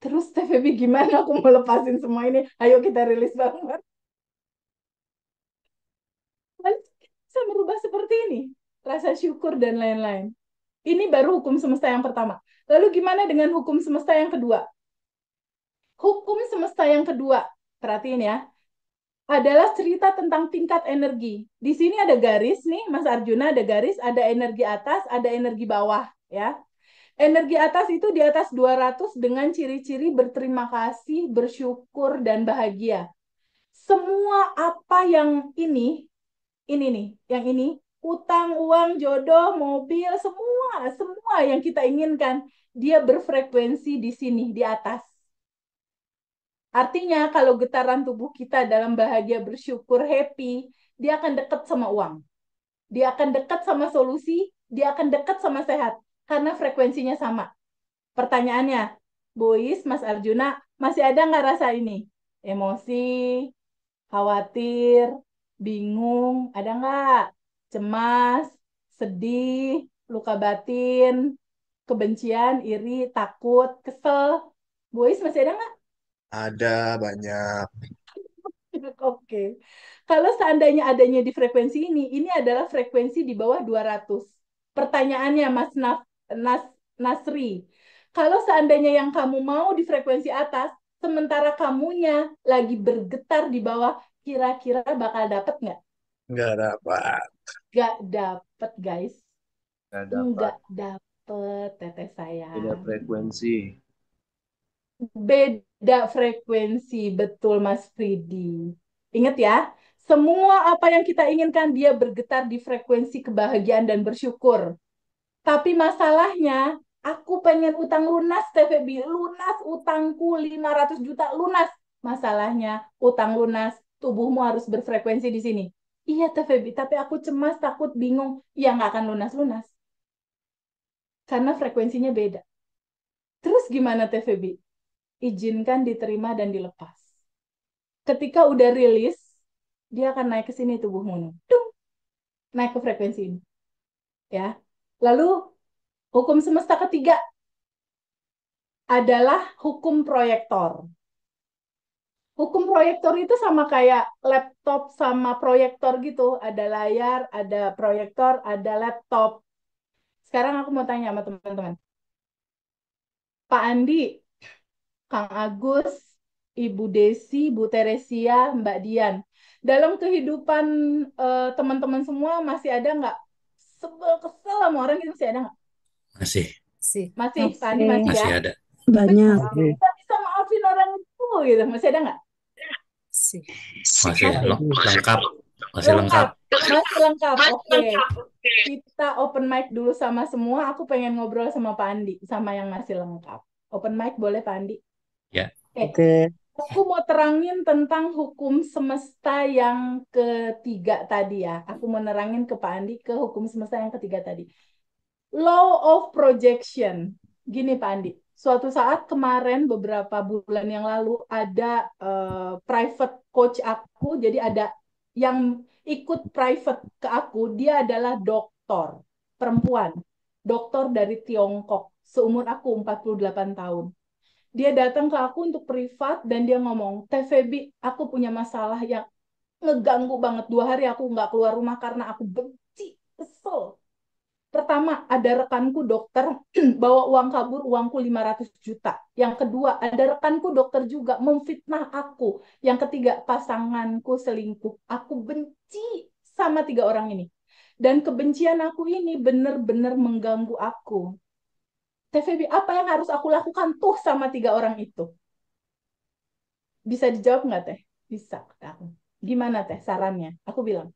Terus TVB gimana aku mau lepasin semua ini? Ayo kita rilis banget. Bisa merubah seperti ini. Rasa syukur dan lain-lain. Ini baru hukum semesta yang pertama. Lalu gimana dengan hukum semesta yang kedua? Hukum semesta yang kedua, perhatiin ya, adalah cerita tentang tingkat energi. Di sini ada garis nih, Mas Arjuna, ada garis, ada energi atas, ada energi bawah, ya. Energi atas itu di atas 200 dengan ciri-ciri berterima kasih, bersyukur, dan bahagia. Semua apa yang ini nih, yang ini, utang, uang, jodoh, mobil, semua yang kita inginkan, dia berfrekuensi di sini, di atas. Artinya kalau getaran tubuh kita dalam bahagia, bersyukur, happy, dia akan dekat sama uang. Dia akan dekat sama solusi, dia akan dekat sama sehat. Karena frekuensinya sama. Pertanyaannya, Bois, Mas Arjuna, masih ada nggak rasa ini? Emosi, khawatir, bingung, ada nggak? Cemas, sedih, luka batin, kebencian, iri, takut, kesel. Bois masih ada nggak? Ada banyak. Oke. Kalau seandainya adanya di frekuensi ini adalah frekuensi di bawah 200. Pertanyaannya Nasri, kalau seandainya yang kamu mau di frekuensi atas, sementara kamunya lagi bergetar di bawah, kira-kira bakal dapet nggak? Nggak dapat. Nggak dapet, guys. Nggak dapat. Nggak dapet, teteh Beda sayang. frekuensi. Beda frekuensi, betul Mas Fridi. Ingat ya, semua apa yang kita inginkan dia bergetar di frekuensi kebahagiaan dan bersyukur. Tapi masalahnya, aku pengen utang lunas, TVB. Lunas utangku 500 juta lunas. Masalahnya, utang lunas, tubuhmu harus berfrekuensi di sini. Iya TVB, tapi aku cemas, takut, bingung. Ya nggak akan lunas-lunas. Karena frekuensinya beda. Terus gimana TVB? Izinkan diterima dan dilepas. Ketika udah rilis, dia akan naik ke sini tubuhmu nih. Dung, naik ke frekuensi ini, ya. Lalu hukum semesta ketiga adalah hukum proyektor. Hukum proyektor itu sama kayak laptop sama proyektor gitu. Ada layar, ada proyektor, ada laptop. Sekarang aku mau tanya sama teman-teman. Pak Andi, Kang Agus, Ibu Desi, Bu Teresia, Mbak Dian. Dalam kehidupan teman-teman semua masih ada nggak sebel kesel sama orang itu masih ada nggak? Masih, Sih. Masih, Pak Andi Oke. masih ya? masih ada. Banyak. Benci, nggak bisa maafin orang itu gitu. Masih ada nggak? Sih. Masih Masih lengkap, masih lengkap. lengkap, masih lengkap. Oke, kita open mic dulu sama semua. Aku pengen ngobrol sama Pak Andi, sama yang masih lengkap. Open mic boleh Pak Andi? Ya, Oke, Oke. aku mau terangin tentang hukum semesta yang ketiga tadi ya. Aku mau nerangin ke Pak Andi ke hukum semesta yang ketiga tadi. Law of projection. Gini Pak Andi, suatu saat kemarin beberapa bulan yang lalu ada private coach aku, jadi ada yang ikut private ke aku, dia adalah dokter, perempuan, dokter dari Tiongkok, seumur aku 48 tahun. Dia datang ke aku untuk privat dan dia ngomong, Teh Febi, aku punya masalah yang ngeganggu banget. 2 hari aku nggak keluar rumah karena aku benci, kesel. Pertama, ada rekanku dokter bawa uang kabur, uangku 500 juta. Yang kedua, ada rekanku dokter juga memfitnah aku. Yang ketiga, pasanganku selingkuh. Aku benci sama 3 orang ini. Dan kebencian aku ini benar-benar mengganggu aku. TVB, apa yang harus aku lakukan tuh sama 3 orang itu? Bisa dijawab nggak, Teh? Bisa. Gimana, Teh, sarannya? Aku bilang,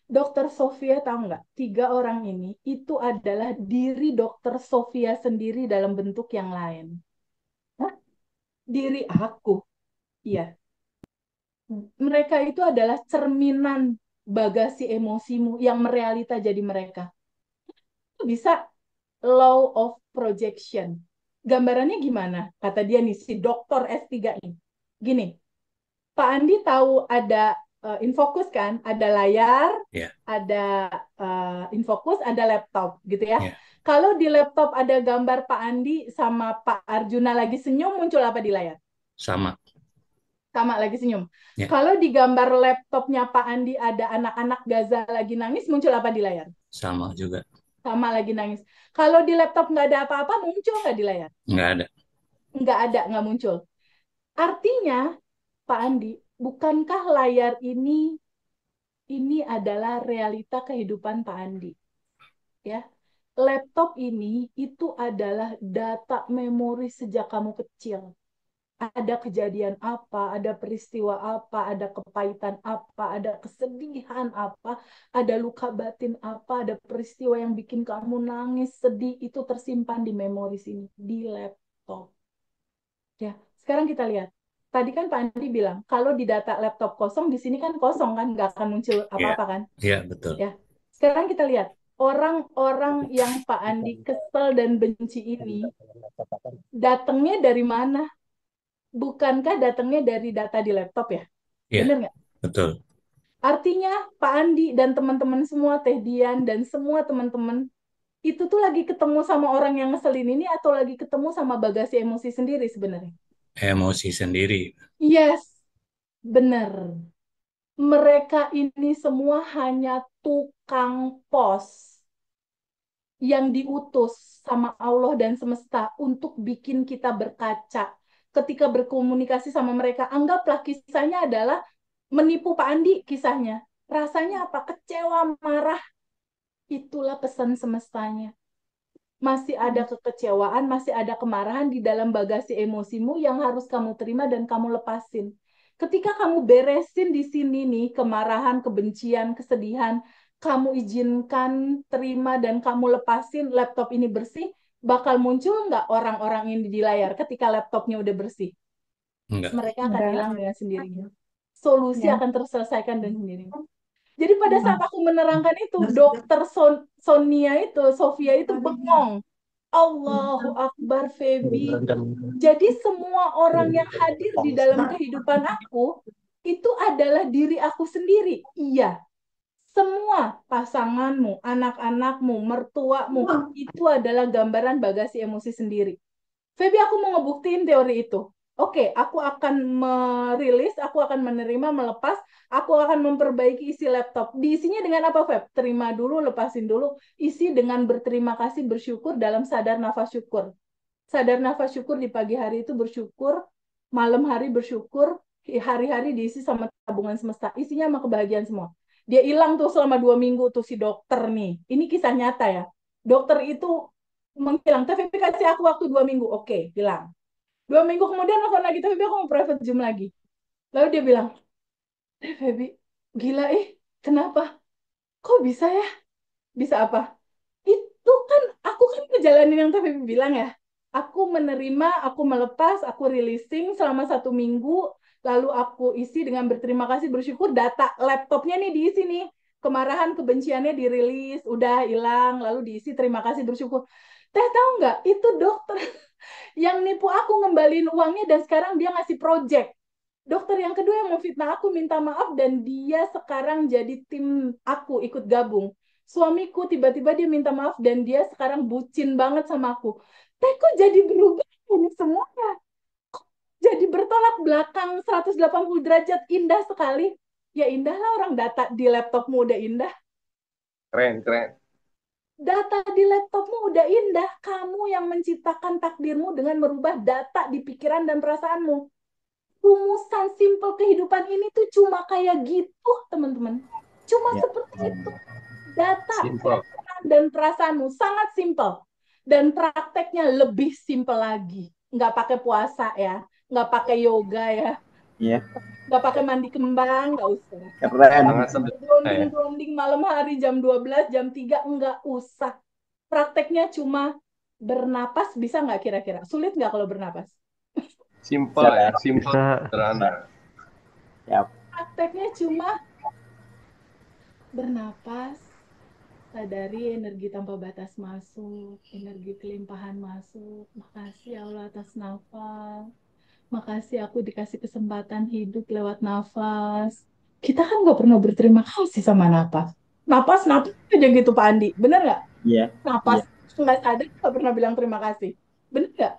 Dokter Sofia tahu nggak? 3 orang ini itu adalah diri Dokter Sofia sendiri dalam bentuk yang lain. Hah? Diri aku. Iya. Mereka itu adalah cerminan bagasi emosimu yang merealita jadi mereka. Itu bisa law of projection. Gambarannya gimana? Kata dia nih, si dokter S3 ini. Gini, Pak Andi tahu ada Infocus kan? Ada layar, ya, ada Infocus, ada laptop gitu ya. ya. Kalau di laptop ada gambar Pak Andi sama Pak Arjuna lagi senyum, muncul apa di layar? Sama. Sama lagi senyum. Ya, Kalau di gambar laptopnya Pak Andi ada anak-anak Gaza lagi nangis, muncul apa di layar? sama juga. Sama lagi nangis. Kalau di laptop nggak ada apa-apa, muncul nggak di layar? Nggak ada. Nggak ada, nggak muncul. Artinya, Pak Andi, bukankah layar ini adalah realita kehidupan Pak Andi? Ya, laptop ini itu adalah data memori sejak kamu kecil. Ada kejadian apa, ada peristiwa apa, ada kepahitan apa, ada kesedihan apa, ada luka batin apa, ada peristiwa yang bikin kamu nangis, sedih, itu tersimpan di memori sini, di laptop. Ya, sekarang kita lihat. Tadi kan Pak Andi bilang, kalau di data laptop kosong, di sini kan kosong kan, nggak akan muncul Iya, apa-apa kan? iya betul. Ya, sekarang kita lihat. Orang-orang yang Pak Andi kesel dan benci ini, datangnya dari mana? Bukankah datangnya dari data di laptop ya? Iya, Bener nggak? betul. Artinya Pak Andi dan teman-teman semua, Teh Dian dan semua teman-teman, itu tuh lagi ketemu sama orang yang ngeselin ini atau lagi ketemu sama bagasi emosi sendiri sebenarnya? Emosi sendiri. Yes, benar. Mereka ini semua hanya tukang pos yang diutus sama Allah dan semesta untuk bikin kita berkaca. Ketika berkomunikasi sama mereka, anggaplah kisahnya adalah menipu Pak Andi kisahnya. Rasanya apa? Kecewa, marah. Itulah pesan semestanya. Masih ada kekecewaan, masih ada kemarahan di dalam bagasi emosimu yang harus kamu terima dan kamu lepasin. Ketika kamu beresin di sini nih, kemarahan, kebencian, kesedihan, kamu izinkan, terima, dan kamu lepasin, laptop ini bersih, bakal muncul nggak orang-orang ini di layar ketika laptopnya udah bersih? Enggak. Mereka akan Enggak. hilang dengan sendirinya. Solusi Ya. akan terselesaikan dengan sendirinya. Jadi pada saat aku menerangkan itu, dokter Sonia itu, Sofia itu bengong. Allahu Akbar, Feby. Jadi semua orang yang hadir di dalam kehidupan aku, itu adalah diri aku sendiri. Iya, semua pasanganmu, anak-anakmu, mertuamu, itu adalah gambaran bagasi emosi sendiri. Feby, aku mau ngebuktiin teori itu. Oke, aku akan merilis, aku akan menerima, melepas, aku akan memperbaiki isi laptop. Diisinya dengan apa, Feb? Terima dulu, lepasin dulu. Isi dengan berterima kasih, bersyukur dalam sadar nafas syukur. Sadar nafas syukur di pagi hari itu bersyukur, malam hari bersyukur, hari-hari diisi sama tabungan semesta. Isinya sama kebahagiaan semua. Dia hilang tuh selama 2 minggu tuh si dokter nih. Ini kisah nyata ya. Dokter itu menghilang. Tapi kasih aku waktu 2 minggu. Oke, hilang. 2 minggu kemudian nelfon lagi, tapi aku mau private Zoom lagi. Lalu dia bilang, Feby, gila kenapa? Kok bisa ya? Bisa apa? Itu kan, aku kan ngejalanin yang Feby bilang ya. Aku menerima, aku melepas, aku releasing selama 1 minggu, lalu aku isi dengan berterima kasih, bersyukur, data laptopnya nih diisi nih. Kemarahan, kebenciannya dirilis, udah hilang, lalu diisi terima kasih, bersyukur. Teh tahu nggak, itu dokter yang nipu aku ngembaliin uangnya dan sekarang dia ngasih project. Dokter yang kedua yang mau fitnah aku minta maaf dan dia sekarang jadi tim aku ikut gabung. Suamiku tiba-tiba dia minta maaf dan dia sekarang bucin banget sama aku. Teh kok jadi berubah ini semuanya? Kok jadi bertolak belakang 180 derajat, indah sekali. Ya indah lah, orang data di laptopmu udah indah. Keren, keren. Data di laptopmu udah indah. Kamu yang menciptakan takdirmu dengan merubah data di pikiran dan perasaanmu. Rumusan simpel kehidupan ini tuh cuma kayak gitu, teman-teman. Cuma Ya. seperti itu. Data, Simple. pikiran, dan perasaanmu sangat simpel. Dan prakteknya lebih simpel lagi. Nggak pakai puasa ya. Nggak pakai yoga ya. Iya, Nggak pakai mandi kembang, nggak usah. keren. Sangat sederhana ya. Beronding-beronding malam hari jam 12, jam 3, nggak usah. Prakteknya cuma bernapas, bisa nggak kira-kira? Sulit nggak kalau bernapas? Simple ya, simple, Bisa. sederhana. Siap. Prakteknya cuma bernapas, sadari energi tanpa batas masuk, energi kelimpahan masuk. Makasih ya Allah atas nafas. Makasih aku dikasih kesempatan hidup lewat nafas. Kita kan nggak pernah berterima kasih sama nafas. Napas aja gitu Pak Andi. Bener nggak? Iya, Napas. iya. nggak sadar, nggak pernah bilang terima kasih. Bener nggak?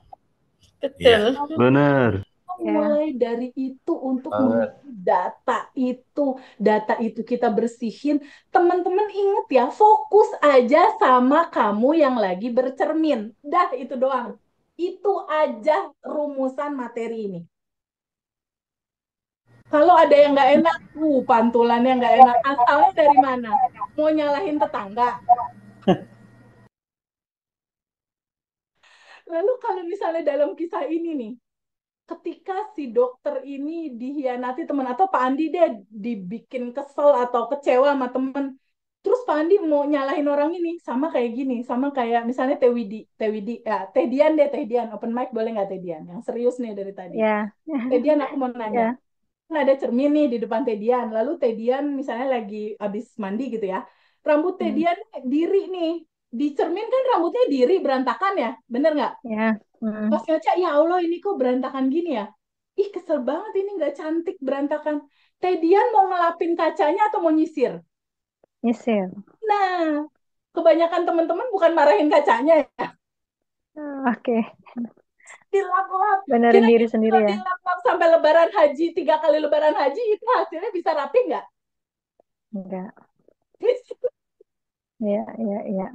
Iya. Betul. Bener. Ya. Mulai dari itu untuk Banget. memiliki data itu kita bersihin. Teman-teman inget ya, fokus aja sama kamu yang lagi bercermin. Dah itu doang. Itu aja rumusan materi ini. Kalau ada yang nggak enak, pantulannya nggak enak. Asalnya dari mana? Mau nyalahin tetangga? Lalu kalau misalnya dalam kisah ini nih, ketika si dokter ini dihianati teman atau Pak Andi deh dibikin kesel atau kecewa sama temen, terus Pak Andi mau nyalahin orang ini sama kayak gini, sama kayak misalnya Teh Widi ya, Teh Dian deh, Teh Dian open mic boleh nggak Teh Dian, yang serius nih dari tadi. Ya. Teh Dian aku mau nanya, Ya. kan ada cermin nih di depan Teh Dian, lalu Teh Dian misalnya lagi habis mandi gitu ya, rambut Teh Hmm. Dian diri nih, di cermin kan rambutnya diri berantakan ya, bener nggak? Ya. Hmm. Pas ngaca, ya Allah ini kok berantakan gini ya? Ih kesel banget ini nggak cantik berantakan. Teh Dian mau ngelapin kacanya atau mau nyisir? Nyisir. Nah, kebanyakan teman-teman bukan marahin kacanya ya. Oke. Dilap-lap. Benerin diri Kira-kira sendiri kalau ya. dilap-lap sampai lebaran haji, 3 kali lebaran haji, itu hasilnya bisa rapi nggak? Enggak. Ya, ya, ya.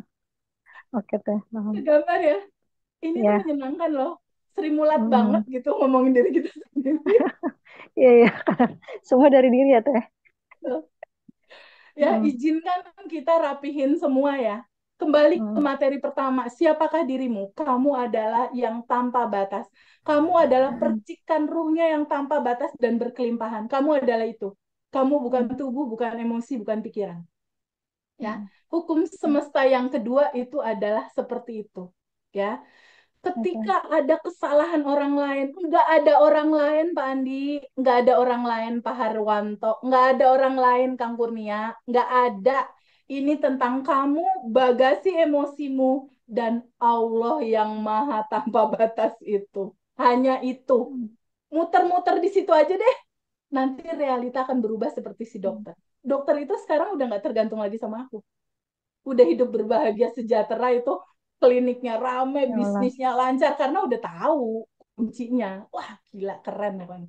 Oke teh. Paham. Gambar ya. Ini tuh Ya. menyenangkan loh. Sri Mulat banget Hmm. gitu ngomongin diri kita sendiri. Iya, iya. Semua dari diri ya teh. Ya, Hmm. izinkan kita rapihin semua ya. Kembali ke Hmm. materi pertama, siapakah dirimu? Kamu adalah yang tanpa batas. Kamu adalah percikan ruhnya yang tanpa batas dan berkelimpahan. Kamu adalah itu. Kamu bukan tubuh, bukan emosi, bukan pikiran. Ya, hukum semesta yang kedua itu adalah seperti itu. Ya, Oke. ketika ada kesalahan orang lain, nggak ada orang lain Pak Andi, nggak ada orang lain Pak Harwanto, nggak ada orang lain Kang Kurnia, nggak ada. Ini tentang kamu, bagasi emosimu, dan Allah yang maha tanpa batas itu. Hanya itu. Muter-muter di situ aja deh. Nanti realita akan berubah seperti si dokter. Dokter itu sekarang udah nggak tergantung lagi sama aku. Udah hidup berbahagia sejahtera itu, kliniknya rame, Ya Allah. bisnisnya lancar karena udah tahu kuncinya. Wah, gila keren ya kan.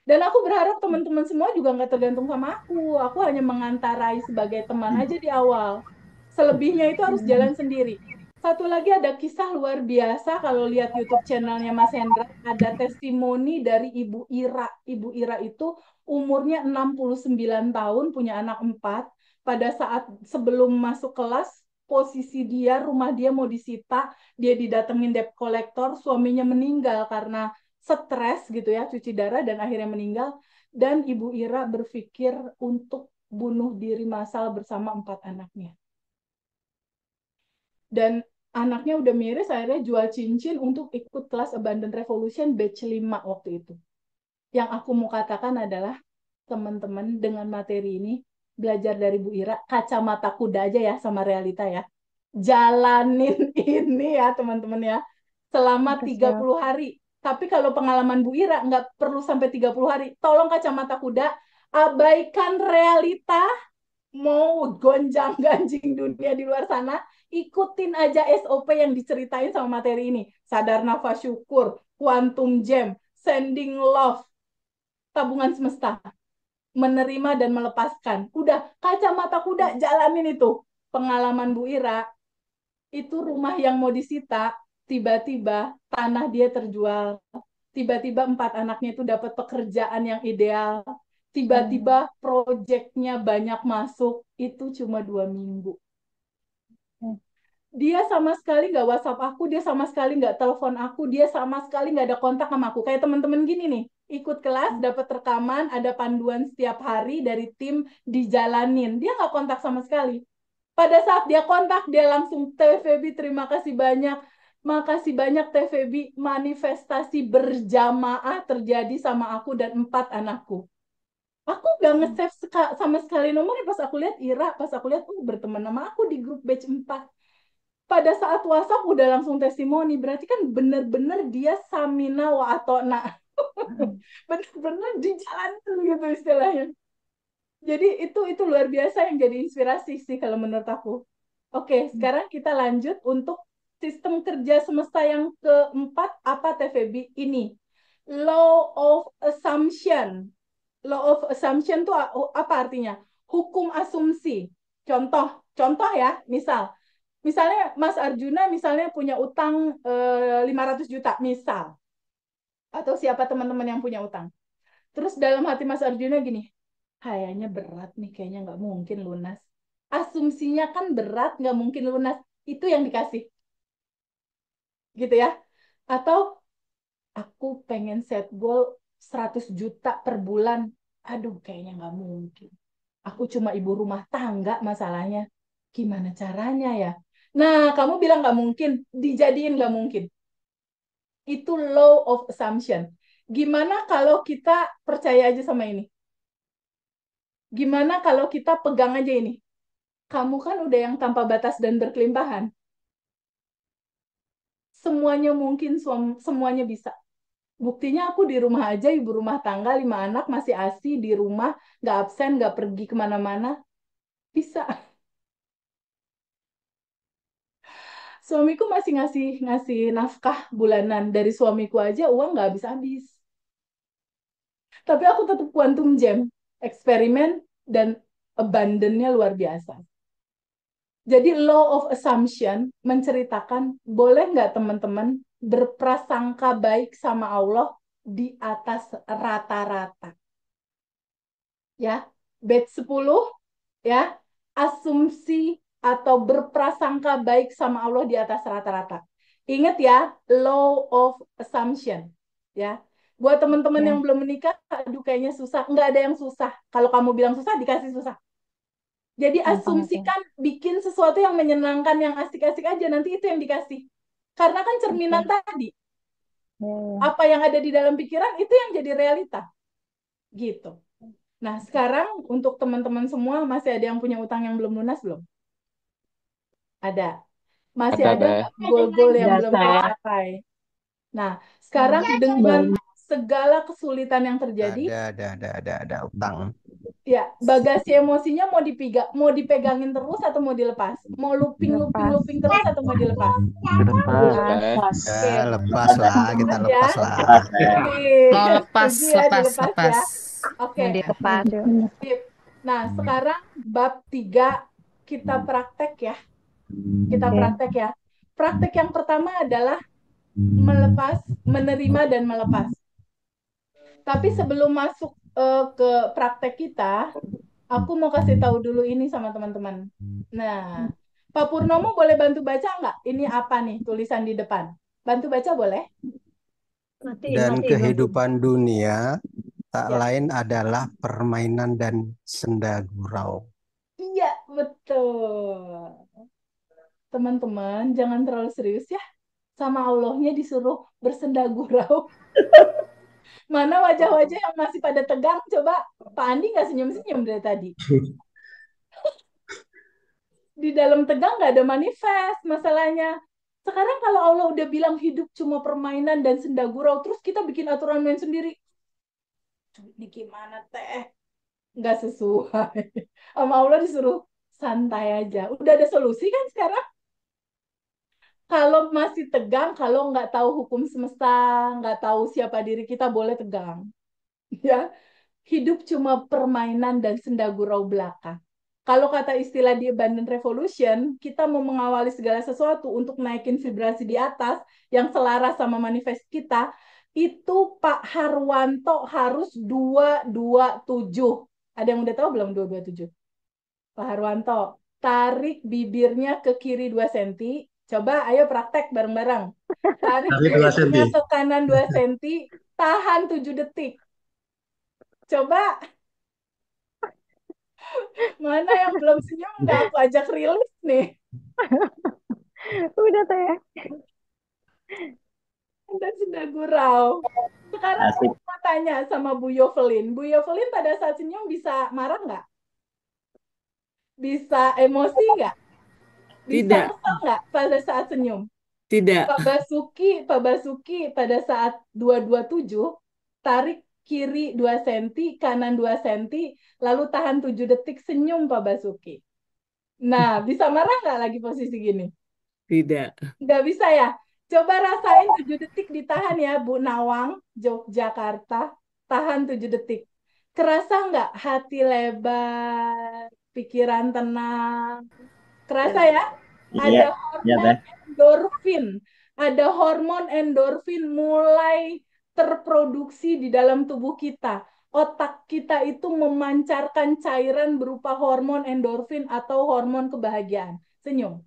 Dan aku berharap teman-teman semua juga nggak tergantung sama aku. Aku hanya mengantarai sebagai teman aja di awal. Selebihnya itu harus jalan sendiri. Satu lagi ada kisah luar biasa kalau lihat YouTube channelnya Mas Hendra, ada testimoni dari Ibu Ira. Ibu Ira itu umurnya 69 tahun, punya anak 4. Pada saat sebelum masuk kelas, posisi dia, rumah dia mau disita, dia didatengin debt collector, suaminya meninggal karena stres gitu ya, cuci darah dan akhirnya meninggal. Dan Ibu Ira berpikir untuk bunuh diri massal bersama 4 anaknya. Dan anaknya udah miris, akhirnya jual cincin untuk ikut kelas Abundant Revolution batch 5 waktu itu. Yang aku mau katakan adalah, teman-teman dengan materi ini, belajar dari Bu Ira, kacamata kuda aja ya sama realita ya. Jalanin ini ya teman-teman ya, selama Oke, siap. 30 hari. Tapi kalau pengalaman Bu Ira nggak perlu sampai 30 hari. Tolong kacamata kuda, abaikan realita, mau gonjang-ganjing dunia di luar sana, ikutin aja SOP yang diceritain sama materi ini. Sadar nafas syukur, quantum jam, sending love, tabungan semesta, menerima dan melepaskan. Udah, kacamata kuda jalanin itu. Pengalaman Bu Ira, itu rumah yang mau disita, tiba-tiba tanah dia terjual. Tiba-tiba 4 anaknya itu dapat pekerjaan yang ideal. Tiba-tiba proyeknya banyak masuk. Itu cuma 2 minggu. Dia sama sekali nggak WhatsApp aku, dia sama sekali nggak telepon aku, dia sama sekali nggak ada kontak sama aku. Kayak teman-teman gini nih, ikut kelas, dapat rekaman, ada panduan setiap hari dari tim, dijalanin. Dia nggak kontak sama sekali. Pada saat dia kontak, dia langsung, Teh Febi, terima kasih banyak. Makasih banyak Teh Febi, manifestasi berjamaah terjadi sama aku dan 4 anakku. Aku gak nge-save sama sekali nomornya, pas aku lihat Ira, pas aku lihat, berteman sama aku di grup batch 4. Pada saat WhatsApp udah langsung testimoni, berarti kan bener-bener dia samina wa atona. Bener-bener dijalankan gitu istilahnya. Jadi itu luar biasa yang jadi inspirasi sih kalau menurut aku. Oke, sekarang kita lanjut untuk sistem kerja semesta yang keempat apa Teh Feby? Ini law of assumption. Law of assumption itu apa artinya? Hukum asumsi. Contoh ya, misalnya Mas Arjuna misalnya punya utang 500 juta misal, atau siapa teman-teman yang punya utang. Terus dalam hati Mas Arjuna gini, kayaknya berat nih, kayaknya nggak mungkin lunas. Asumsinya kan berat, nggak mungkin lunas. Itu yang dikasih. Gitu ya. Atau aku pengen set goal 100 juta per bulan. Aduh, kayaknya nggak mungkin. Aku cuma ibu rumah tangga masalahnya. Gimana caranya ya? Nah, kamu bilang nggak mungkin, dijadiin nggak mungkin. Itu law of assumption. Gimana kalau kita percaya aja sama ini? Gimana kalau kita pegang aja ini? Kamu kan udah yang tanpa batas dan berkelimpahan. Semuanya mungkin, semuanya bisa. Buktinya aku di rumah aja, ibu rumah tangga, 5 anak, masih ASI di rumah, nggak absen, nggak pergi kemana-mana. Bisa. Suamiku masih ngasih ngasih nafkah bulanan. Dari suamiku aja uang nggak habis-habis. Tapi aku tetap quantum jam, eksperimen, dan abundance-nya luar biasa. Jadi law of assumption menceritakan, boleh nggak teman-teman berprasangka baik sama Allah di atas rata-rata? Ya, batch 10, ya, asumsi atau berprasangka baik sama Allah di atas rata-rata. Ingat ya, law of assumption. Ya, buat teman-teman Ya, yang belum menikah, aduh kayaknya susah. Nggak ada yang susah. Kalau kamu bilang susah, dikasih susah. Jadi gampang itu. asumsikan bikin sesuatu yang menyenangkan, yang asik-asik aja, nanti itu yang dikasih. Karena kan cerminan Oke. tadi, Ya, ya. apa yang ada di dalam pikiran itu yang jadi realita. Gitu. Nah, sekarang untuk teman-teman semua masih ada yang punya utang yang belum lunas belum? Ada. Masih Ada ada Teh. nggak goal-goal yang Ya, belum Teh. tercapai? Nah, sekarang dengan Belum. segala kesulitan yang terjadi, Ada utang. ya, bagasi emosinya mau dipegangin terus atau mau dilepas? Mau looping, looping, Lepas. looping terus atau mau dilepas? Terus Lepas. Teh. Lepas. Oke, Ya, lepas lah, kita lepas ya. lepas lah. Mau lepas, Setuju ya, lepas, dilepas lepas. ya. Oke, Mau dilepas yuk. sip. Nah, sekarang bab 3 kita praktek ya. Kita Oke. praktek ya. Praktek yang pertama adalah melepas, menerima dan melepas. Tapi sebelum masuk ke praktek kita, aku mau kasih tahu dulu ini sama teman-teman. Nah, Pak Purnomo boleh bantu baca nggak? Ini apa nih tulisan di depan? Bantu baca boleh? Dan kehidupan dunia tak Ya. lain adalah permainan dan senda gurau. Iya, betul. Teman-teman, jangan terlalu serius ya. Sama Allahnya disuruh bersenda gurau. Mana wajah-wajah yang masih pada tegang? Coba Pak Andi nggak senyum-senyum dari tadi. Di dalam tegang nggak ada manifest masalahnya. Sekarang kalau Allah udah bilang hidup cuma permainan dan senda gurau, terus kita bikin aturan main sendiri. Ini gimana teh? Nggak sesuai. Sama Allah disuruh santai aja. Udah ada solusi kan sekarang? Kalau masih tegang, kalau nggak tahu hukum semesta, nggak tahu siapa diri kita, boleh tegang. Ya, hidup cuma permainan dan senda gurau belaka. Kalau kata istilah di Abundant Revolution, kita mau mengawali segala sesuatu untuk naikin vibrasi di atas yang selaras sama manifest kita, itu Pak Harwanto harus 227. Ada yang udah tahu belum 227? Pak Harwanto, tarik bibirnya ke kiri 2 cm. Coba ayo praktek bareng-bareng. Tarik bibirnya ke kanan 2 cm, tahan 7 detik. Coba, mana yang belum senyum nggak aku ajak rilis nih. Udah teh. Dan sudah gurau. Sekarang aku mau tanya sama Bu Yovelin. Bu Yovelin pada saat senyum bisa marah nggak? Bisa emosi nggak? Bisa Tidak. kesel nggak pada saat senyum? Tidak. Pak Basuki pada saat 227 tarik kiri 2 cm, kanan 2 cm, lalu tahan 7 detik senyum Pak Basuki. Nah, bisa marah nggak lagi posisi gini? Tidak. Nggak bisa ya? Coba rasain 7 detik ditahan ya, Bu Nawang, Yogyakarta. Tahan 7 detik. Kerasa nggak hati lebar, pikiran tenang? Kerasa ya? Ada Iya, iya hormon teh. endorfin. Ada hormon endorfin mulai terproduksi di dalam tubuh kita. Otak kita itu memancarkan cairan berupa hormon endorfin atau hormon kebahagiaan. Senyum.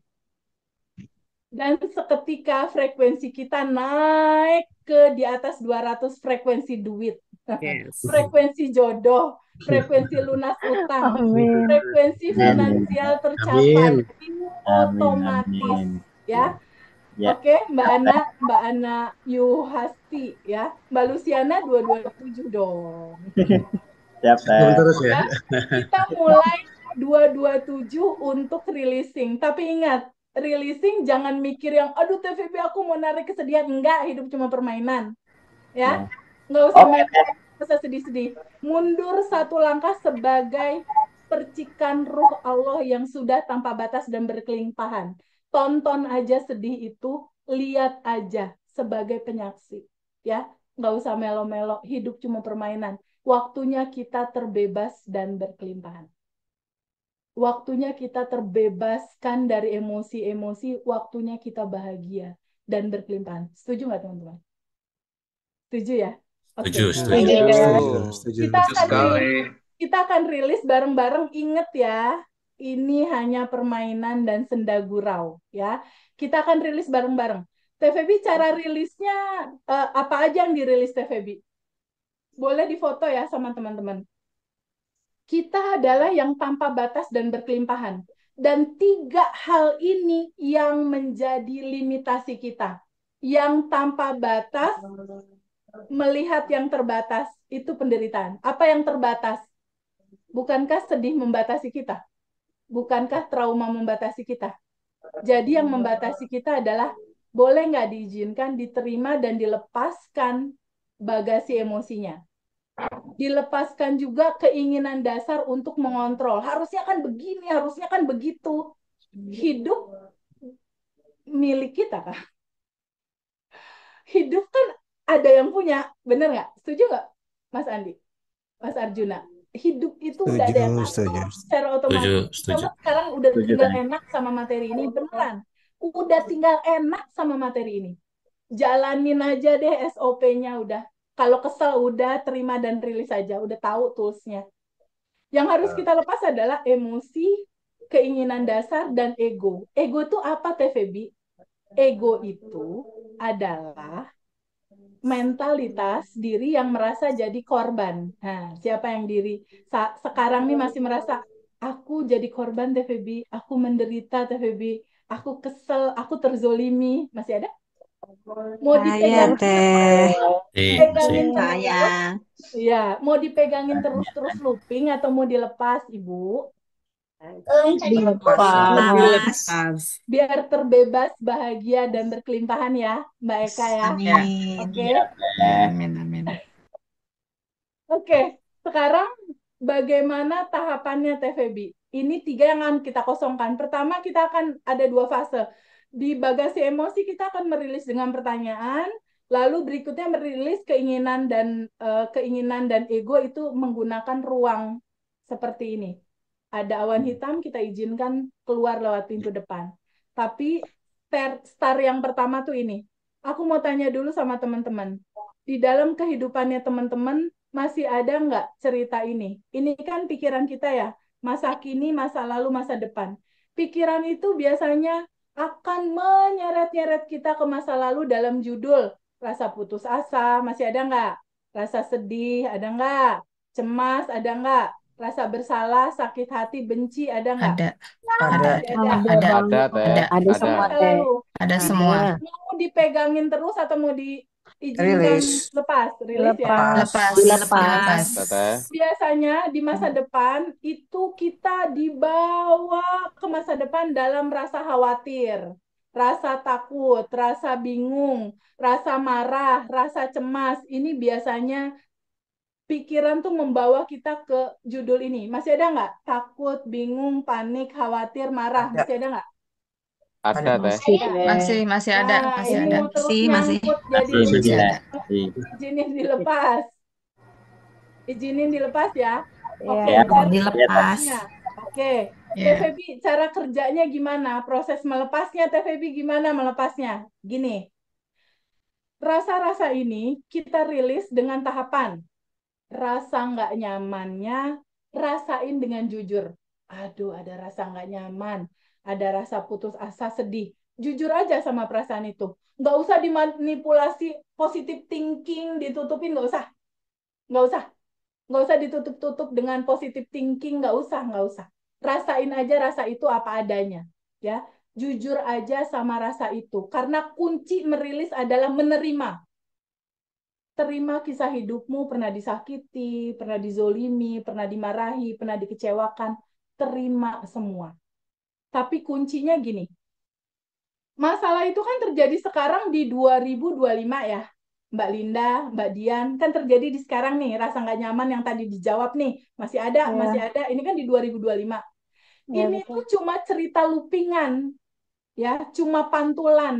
Dan seketika frekuensi kita naik ke di atas 200 frekuensi duit. Yes. Frekuensi jodoh, frekuensi lunas utang, Amin. frekuensi Amin. finansial tercapai. Amin. Ini Amin. otomatis Amin. ya. Ya. Oke, Mbak Ana Yuhasti ya. Mbak Luciana 227 dong. Siap teh. Terus ya. Ya, kita mulai 227 untuk releasing. Tapi ingat, releasing jangan mikir yang, aduh TVB aku mau narik kesedihan. Enggak, hidup cuma permainan. Ya, nggak usah Oke. nggak usah sedih-sedih. Mundur satu langkah sebagai percikan ruh Allah yang sudah tanpa batas dan berkelimpahan. Tonton aja sedih itu, lihat aja sebagai penyaksi. Ya, nggak usah melo-melo. Hidup cuma permainan. Waktunya kita terbebas dan berkelimpahan. Waktunya kita terbebaskan dari emosi-emosi, waktunya kita bahagia dan berkelimpahan. Setuju nggak teman-teman? Setuju ya? Oke. Setuju, setuju. Setuju. Kita Betul akan sekali. kita akan rilis bareng-bareng. Ingat ya, ini hanya permainan dan senda gurau ya. Kita akan rilis bareng-bareng. TVB cara rilisnya apa aja yang dirilis TVB? Boleh difoto ya sama teman-teman. Kita adalah yang tanpa batas dan berkelimpahan. Dan 3 hal ini yang menjadi limitasi kita. Yang tanpa batas, melihat yang terbatas, itu penderitaan. Apa yang terbatas? Bukankah sedih membatasi kita? Bukankah trauma membatasi kita? Jadi yang membatasi kita adalah boleh nggak diizinkan, diterima, dan dilepaskan bagasi emosinya. Dilepaskan juga keinginan dasar untuk mengontrol. Harusnya kan begini, harusnya kan begitu. Hidup milik kita kah? Hidup kan ada yang punya, bener nggak? Setuju nggak, Mas Andi? Mas Arjuna? Hidup itu udah ada yang Setuju. ngatur secara otomatis. Setuju. Coba sekarang udah Setuju, tinggal Teh. enak sama materi ini, beneran. Udah tinggal enak sama materi ini. Jalanin aja deh SOP-nya udah. Kalau kesel udah terima dan rilis aja, udah tahu tools-nya. Yang harus kita lepas adalah emosi, keinginan dasar, dan ego. Ego itu apa, TVB? Ego itu adalah mentalitas diri yang merasa jadi korban. Nah, siapa yang sekarang nih masih merasa, aku jadi korban TVB, aku menderita TVB, aku kesel, aku terzolimi. Masih ada? Mau Saya dipegangin teh, pegangin terus, sayang. ya, mau dipegangin terus looping atau mau dilepas, Ibu? Dilepas. Biar terbebas, bahagia, dan berkelimpahan ya, Mbak Eka ya. Amin. Oke. Amin, amin. Oke, sekarang bagaimana tahapannya TVB? Ini 3 yang akan kita kosongkan. Pertama, kita akan ada 2 fase. Di bagasi emosi kita akan merilis dengan pertanyaan, lalu berikutnya merilis keinginan dan ego itu menggunakan ruang seperti ini. Ada awan hitam, kita izinkan keluar lewat pintu depan. Tapi start yang pertama tuh ini. Aku mau tanya dulu sama teman-teman. Di dalam kehidupannya teman-teman, masih ada nggak cerita ini? Ini kan pikiran kita ya, masa kini, masa lalu, masa depan. Pikiran itu biasanya akan menyeret-nyeret kita ke masa lalu dalam judul rasa putus asa, masih ada nggak? Rasa sedih, ada nggak? Cemas, ada nggak? Rasa bersalah, sakit hati, benci, ada nggak? Ada. Masih ada. Ada, Teh. Ada semua, Masa Teh. lalu. Ada semua. Mau dipegangin terus atau mau diizinkan Rilis. lepas? Rilis ya. Dilepas. Teteh. Biasanya di masa depan itu kita dibawa ke masa depan dalam rasa khawatir, rasa takut, rasa bingung, rasa marah, rasa cemas. Ini biasanya pikiran tuh membawa kita ke judul ini. Masih ada nggak? Takut, bingung, panik, khawatir, marah. Masih ada nggak? Ada teh. Masih Ada. deh. Masih ada, Nah, masih ini ada. mau terus Masih nyangkut jadi Masih masih ya. ada. izinin dilepas. Izinin dilepas ya. Oke, Iya. Ya. cara Dilepas. kerjanya. Oke, Teh Ya. Febi, cara kerjanya gimana? Proses melepasnya, Teh Febi gimana melepasnya? Gini, rasa-rasa ini kita rilis dengan tahapan. Rasa nggak nyamannya, rasain dengan jujur. Aduh, ada rasa nggak nyaman, ada rasa putus asa, sedih. Jujur aja sama perasaan itu. Nggak usah dimanipulasi positive thinking, ditutupin, nggak usah. Nggak usah. Nggak usah ditutup-tutup dengan positive thinking, nggak usah, nggak usah. Rasain aja rasa itu apa adanya. Ya, jujur aja sama rasa itu. Karena kunci merilis adalah menerima. Terima kisah hidupmu, pernah disakiti, pernah dizolimi, pernah dimarahi, pernah dikecewakan. Terima semua. Tapi kuncinya gini, masalah itu kan terjadi sekarang di 2025 ya, Mbak Linda, Mbak Dian, kan terjadi di sekarang nih, rasa nggak nyaman yang tadi dijawab nih, masih ada, masih Iya. ada, ini kan di 2025. Iya, Ini tuh betul. cuma cerita loopingan, ya, cuma pantulan.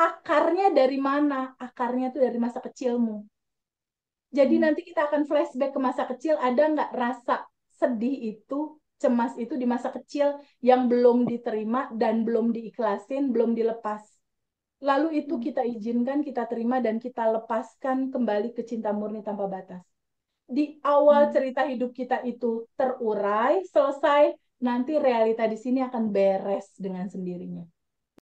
Akarnya dari mana? Akarnya tuh dari masa kecilmu. Jadi nanti kita akan flashback ke masa kecil, ada nggak rasa sedih itu, cemas itu di masa kecil yang belum diterima dan belum diikhlasin, belum dilepas. Lalu itu kita izinkan, kita terima, dan kita lepaskan kembali ke cinta murni tanpa batas. Di awal cerita hidup kita itu terurai, selesai, nanti realita di sini akan beres dengan sendirinya.